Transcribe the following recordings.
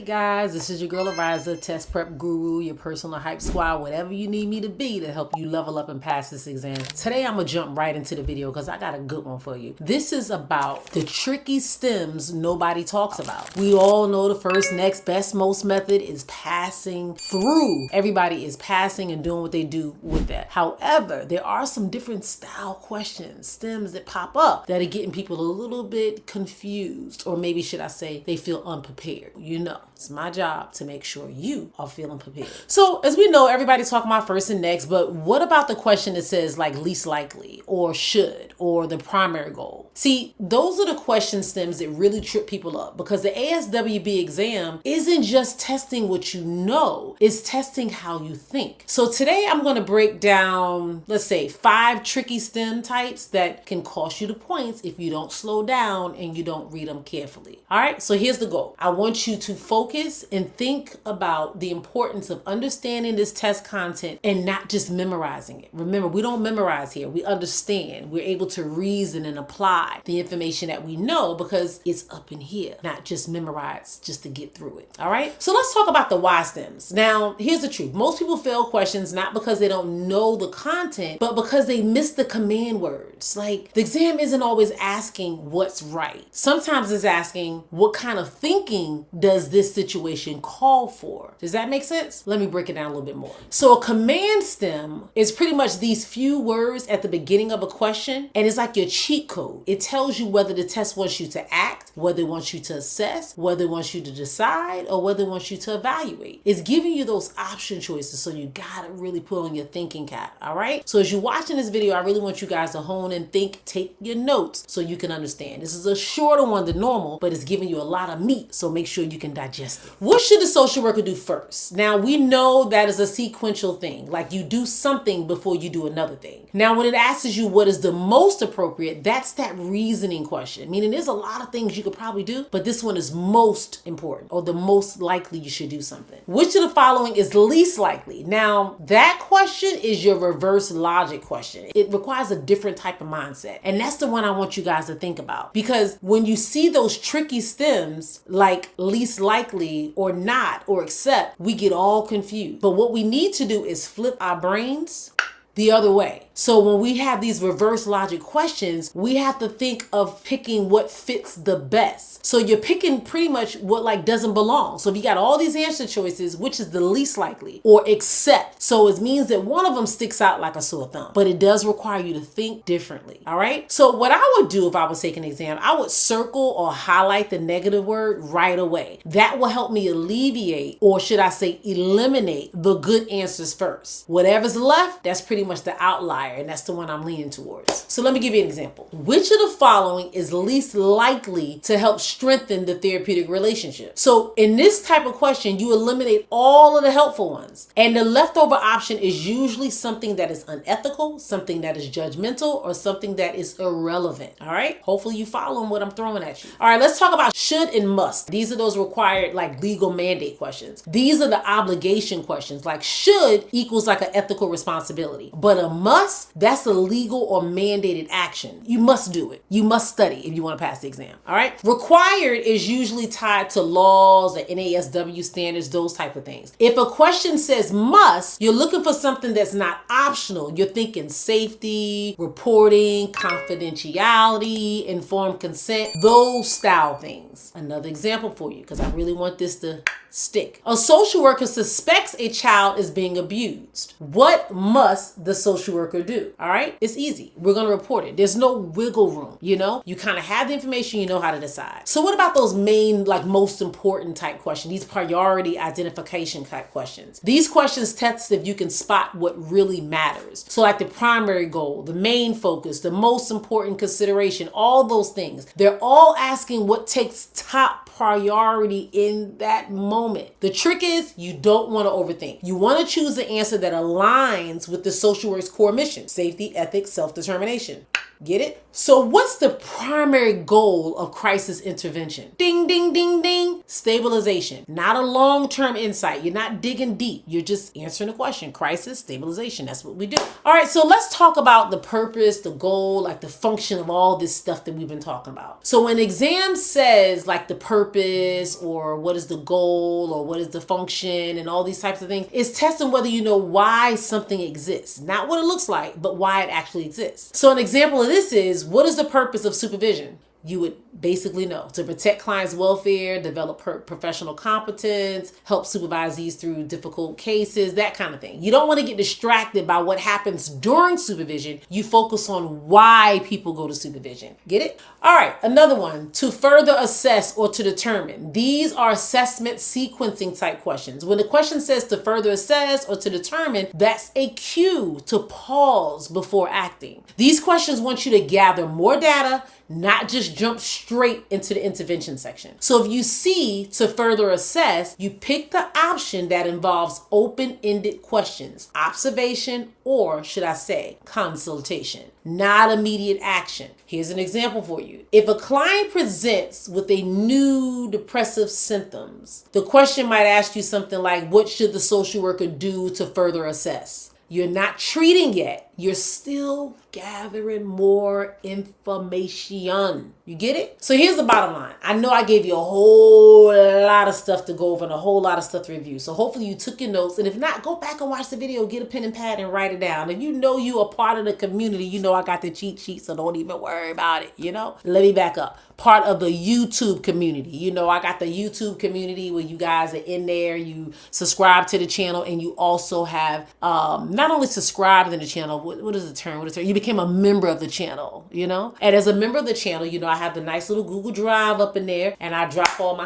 guys, this is your girl Arisza, test prep guru, your personal hype squad, whatever you need me to be to help you level up and pass this exam. Today I'm gonna jump right into the video because I got a good one for you. This is about the tricky stems nobody talks about. We all know the first, next, best, most method is passing through. Everybody is passing and doing what they do with that. However, there are some different style questions, stems that pop up that are getting people a little bit confused, or maybe should I say they feel unprepared. You know, it's my job to make sure you are feeling prepared. So as we know, everybody's talking about first and next, but what about the question that says like least likely or should or the primary goal? See, those are the question stems that really trip people up because the ASWB exam isn't just testing what you know, it's testing how you think. So today I'm going to break down, let's say 5 tricky stem types that can cost you the points if you don't slow down and you don't read them carefully. All right, so here's the goal. I want you to focus and think about the importance of understanding this test content and not just memorizing it. Remember, we don't memorize here. We understand. We're able to reason and apply the information that we know because it's up in here, not just memorize just to get through it. All right, so let's talk about the why stems. Now, here's the truth. Most people fail questions not because they don't know the content, but because they miss the command words. Like the exam isn't always asking what's right. Sometimes it's asking what kind of thinking does this situation call for? Does that make sense? Let me break it down a little bit more. So a command stem is pretty much these few words at the beginning of a question, and it's like your cheat code. It tells you whether the test wants you to act, whether it wants you to assess, whether it wants you to decide, or whether it wants you to evaluate. It's giving you those option choices, so you gotta really put on your thinking cap, all right? So as you're watching this video, I really want you guys to hone and think, take your notes so you can understand. This is a shorter one than normal, but it's giving you a lot of meat, so make sure you can digest it. What should the social worker do first? Now, we know that is a sequential thing, like you do something before you do another thing. Now, when it asks you what is the most appropriate, that's that reasoning question, meaning there's a lot of things you could probably do, but this one is most important, or the most likely you should do something. Which of the following is least likely? Now, that question is your reverse logic question. It requires a different type of mindset, and that's the one I want you guys to think about, because when you see those tricky stems like least likely or not or accept, we get all confused. But what we need to do is flip our brains the other way. So when we have these reverse logic questions, we have to think of picking what fits the best. So you're picking pretty much what like doesn't belong. So if you got all these answer choices, which is the least likely or accept? So it means that one of them sticks out like a sore thumb, but it does require you to think differently. All right. So what I would do if I was taking an exam, I would circle or highlight the negative word right away. That will help me alleviate, or should I say eliminate, the good answers first. Whatever's left, that's pretty much the outlier, and that's the one I'm leaning towards. So let me give you an example. Which of the following is least likely to help strengthen the therapeutic relationship? So in this type of question, you eliminate all of the helpful ones, and the leftover option is usually something that is unethical, something that is judgmental, or something that is irrelevant. All right, hopefully you following what I'm throwing at you. All right, let's talk about should and must. These are those required like legal mandate questions. These are the obligation questions. Like should equals like an ethical responsibility, but a must, that's a legal or mandated action. You must do it. You must study if you want to pass the exam. All right. Required is usually tied to laws or NASW standards, those type of things. If a question says must, you're looking for something that's not optional. You're thinking safety, reporting, confidentiality, informed consent, those style things. Another example for you, because I really want this to stick. A social worker suspects a child is being abused. What must the social worker do? All right, it's easy. We're going to report it. There's no wiggle room. You know, you kind of have the information, you know how to decide. So what about those main, like most important type questions, these priority identification type questions? These questions test if you can spot what really matters. So like the primary goal, the main focus, the most important consideration, all those things, they're all asking what takes top priority in that moment. The trick is you don't want to overthink. You want to choose the answer that aligns with the social work's core mission: safety, ethics, self-determination. Get it? So what's the primary goal of crisis intervention? Ding, ding, ding, ding. Stabilization. Not a long-term insight. You're not digging deep. You're just answering a question. Crisis, stabilization. That's what we do. All right, so let's talk about the purpose, the goal, like the function of all this stuff that we've been talking about. So when exam says like the purpose or what is the goal or what is the function and all these types of things, it's testing whether you know why something exists. Not what it looks like, but why it actually exists. So an example of this is, what is the purpose of supervision? You would basically know to protect clients' welfare, develop professional competence, help supervisees through difficult cases, that kind of thing. You don't want to get distracted by what happens during supervision. You focus on why people go to supervision. Get it? All right, another one, to further assess or to determine. These are assessment sequencing type questions. When the question says to further assess or to determine, that's a cue to pause before acting. These questions want you to gather more data, not just jump straight into the intervention section. So if you see to further assess, you pick the option that involves open-ended questions, observation, or should I say consultation, not immediate action. Here's an example for you. If a client presents with a new depressive symptoms, the question might ask you something like, what should the social worker do to further assess? You're not treating yet. You're still gathering more information. You get it? So here's the bottom line. I know I gave you a whole lot of stuff to go over and a whole lot of stuff to review. So hopefully you took your notes. And if not, go back and watch the video, get a pen and pad and write it down. If you know you are part of the community, you know I got the cheat sheet, so don't even worry about it, you know? Let me back up. Part of the YouTube community. You know, I got the YouTube community where you guys are in there, you subscribe to the channel, and you also have not only subscribed to the channel, what is the term? You became a member of the channel, you know? And as a member of the channel, you know, I have the nice little Google Drive up in there, and I drop all my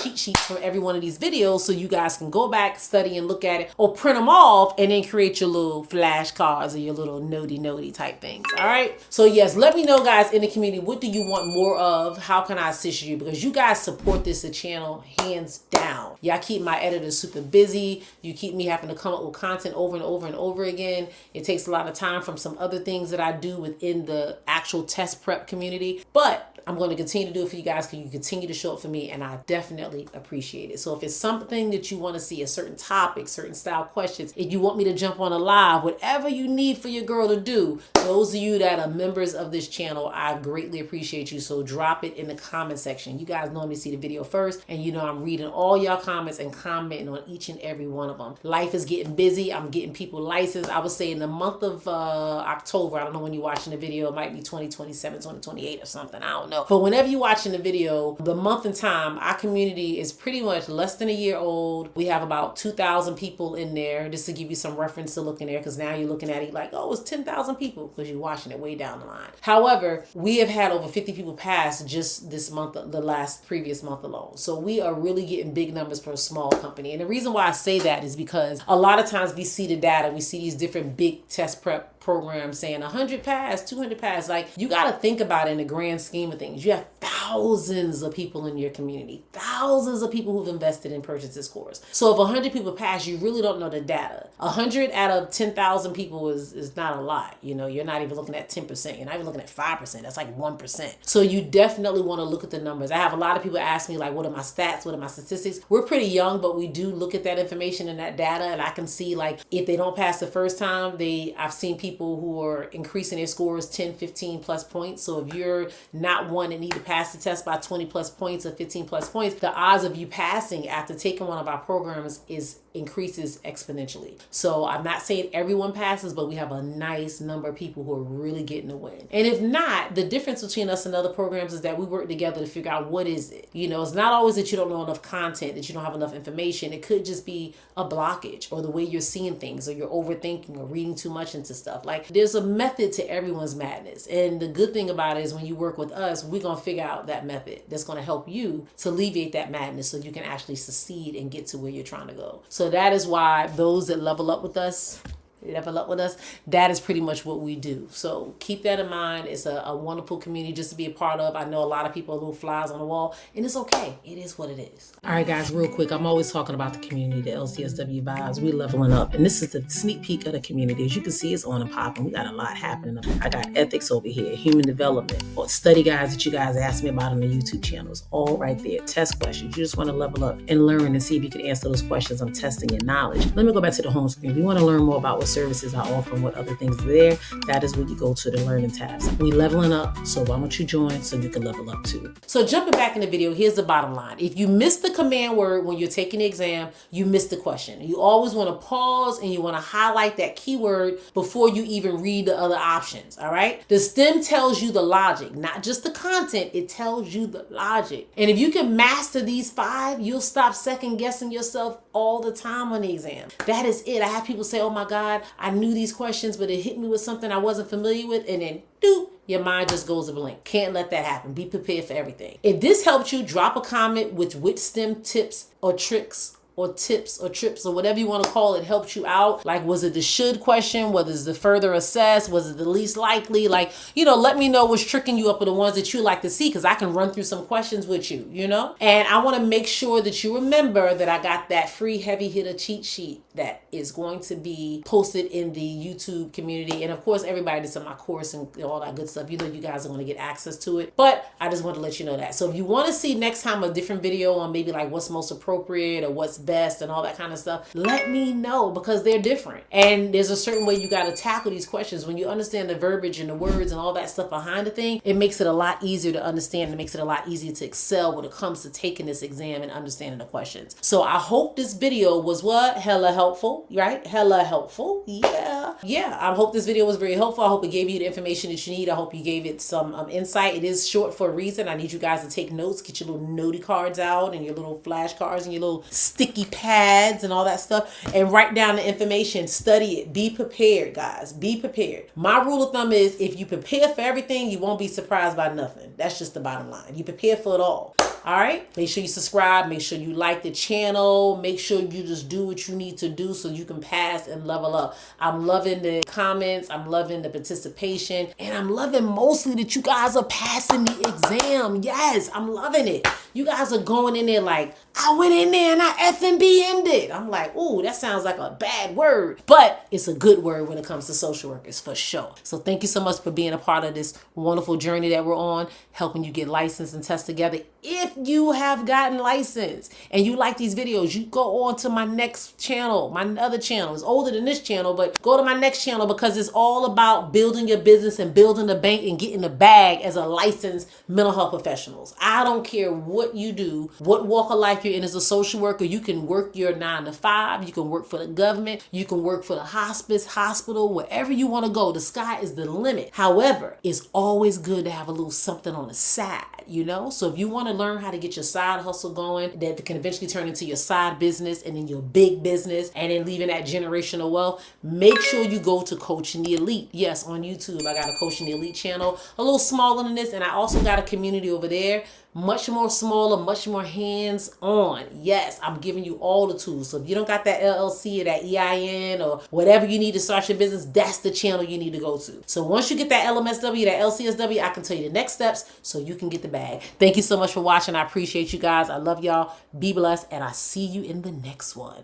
cheat sheets from every one of these videos so you guys can go back, study, and look at it, or print them off and then create your little flashcards or your little notey type things. All right. So yes, let me know, guys, in the community, what do you want more of? How can I assist you? Because you guys support this channel hands down. Y'all keep my editors super busy. You keep me having to come up with content over and over and over again. It takes a lot of time from some other things that I do within the actual test prep community, but I'm going to continue to do it for you guys because you continue to show up for me, and I definitely appreciate it. So if it's something that you want to see, a certain topic, certain style questions, if you want me to jump on a live, whatever you need for your girl to do, those of you that are members of this channel, I greatly appreciate you. So drop it in the comment section. You guys normally see the video first, and you know I'm reading all y'all comments and commenting on each and every one of them. Life is getting busy. I'm getting people licensed. I would say in the month of October, I don't know when you're watching the video, it might be 2027, 2028 or something. I don't know. But whenever you're watching the video, the month and time, our community is pretty much less than a year old. We have about 2,000 people in there, just to give you some reference to look in there, because now you're looking at it like, oh, it's 10,000 people, because you're watching it way down the line. However, we have had over 50 people pass just this month, the previous month alone. So we are really getting big numbers for a small company. And the reason why I say that is because a lot of times we see the data, we see these different big test prep programs saying 100 pass, 200 pass. Like, you got to think about it in the grand scheme of things. You have thousands of people in your community, thousands of people who've invested and purchased this course. So if 100 people pass, you really don't know the data. 100 out of 10,000 people is not a lot. You know, you're not even looking at 10%. You're not even looking at 5%. That's like 1%. So you definitely want to look at the numbers. I have a lot of people ask me, like, what are my stats? What are my statistics? We're pretty young, but we do look at that information and that data. And I can see, like, if they don't pass the first time, I've seen people who are increasing their scores 10, 15 plus points. So if you're not one that need to pass the test by 20 plus points or 15 plus points, the odds of you passing after taking one of our programs increases exponentially. So I'm not saying everyone passes, but we have a nice number of people who are really getting a win. And if not, the difference between us and other programs is that we work together to figure out what is it. You know, it's not always that you don't know enough content, that you don't have enough information. It could just be a blockage or the way you're seeing things, or you're overthinking or reading too much into stuff. Like, there's a method to everyone's madness. And the good thing about it is when you work with us, we're going to figure out that method that's going to help you to alleviate that madness so you can actually succeed and get to where you're trying to go. So that is why those that level up with us, level up with us. That is pretty much what we do. So keep that in mind. It's a wonderful community just to be a part of. I know a lot of people are little flies on the wall, and it's okay. It is what it is. All right, guys, real quick. I'm always talking about the community, the LCSW vibes. We leveling up, and this is the sneak peek of the community. As you can see, it's on and popping. We got a lot happening. I got ethics over here, human development, or study guides that you guys asked me about on the YouTube channels, all right there. Test questions. You just want to level up and learn and see if you can answer those questions. I'm testing your knowledge. Let me go back to the home screen. If you want to learn more about what services I offer and what other things are there, that is where you go to the learning tabs. We leveling up, so why don't you join so you can level up too. So jumping back in the video, here's the bottom line. If you miss the command word when you're taking the exam, you miss the question. You always want to pause and you want to highlight that keyword before you even read the other options, all right? The STEM tells you the logic, not just the content, it tells you the logic. And if you can master these 5, you'll stop second guessing yourself all the time on the exam. That is it. I have people say, oh my God, I knew these questions, but it hit me with something I wasn't familiar with, and then doop, your mind just goes a blank. Can't let that happen. Be prepared for everything. If this helped you, drop a comment with which STEM tips or tricks or tips or trips or whatever you want to call it helped you out. Like, was it the should question? Was it the further assess? Was it the least likely? Like, you know, let me know what's tricking you up with the ones that you like to see, because I can run through some questions with you, you know? And I want to make sure that you remember that I got that free heavy hitter cheat sheet that is going to be posted in the YouTube community. And of course, everybody that's in my course and all that good stuff, you know, you guys are going to get access to it. But I just want to let you know that. So if you want to see next time a different video on maybe like what's most appropriate or what's best and all that kind of stuff, let me know, because they're different. And there's a certain way you got to tackle these questions. When you understand the verbiage and the words and all that stuff behind the thing, it makes it a lot easier to understand. It makes it a lot easier to excel when it comes to taking this exam and understanding the questions. So I hope this video was what? Hella helpful, right? Hella helpful. Yeah. I hope this video was very helpful. I hope it gave you the information that you need. I hope you gave it some insight. It is short for a reason. I need you guys to take notes, get your little notey cards out and your little flashcards and your little sticky pads and all that stuff, and write down the information. Study it. Be prepared, guys. Be prepared. My rule of thumb is if you prepare for everything, you won't be surprised by nothing. That's just the bottom line. You prepare for it all. All right, make sure you subscribe, make sure you like the channel, make sure you just do what you need to do so you can pass and level up. I'm loving the comments, I'm loving the participation, and I'm loving mostly that you guys are passing the exam. Yes, I'm loving it. You guys are going in there like, I went in there and I FNBM'd it. I'm like, ooh, that sounds like a bad word, but it's a good word when it comes to social workers for sure. So thank you so much for being a part of this wonderful journey that we're on, helping you get licensed and test together. If you have gotten licensed and you like these videos, you go on to my next channel. My other channel is older than this channel, but go to my next channel because it's all about building your business and building the bank and getting the bag as a licensed mental health professionals. I don't care what you do, what walk of life you're in as a social worker. You can work your 9 to 5. You can work for the government. You can work for the hospice, hospital, wherever you want to go. The sky is the limit. However, it's always good to have a little something on the side, you know? So if you want to learn how to get your side hustle going that can eventually turn into your side business and then your big business and then leaving that generational wealth, make sure you go to Coaching the Elite. Yes, on YouTube, I got a Coaching the Elite channel, a little smaller than this, and I also got a community over there, much more smaller, much more hands-on. Yes, I'm giving you all the tools. So if you don't got that LLC or that EIN or whatever you need to start your business, that's the channel you need to go to. So once you get that LMSW, that LCSW, I can tell you the next steps so you can get the bag. Thank you so much for watching. I appreciate you guys. I love y'all. Be blessed, and I see you in the next one.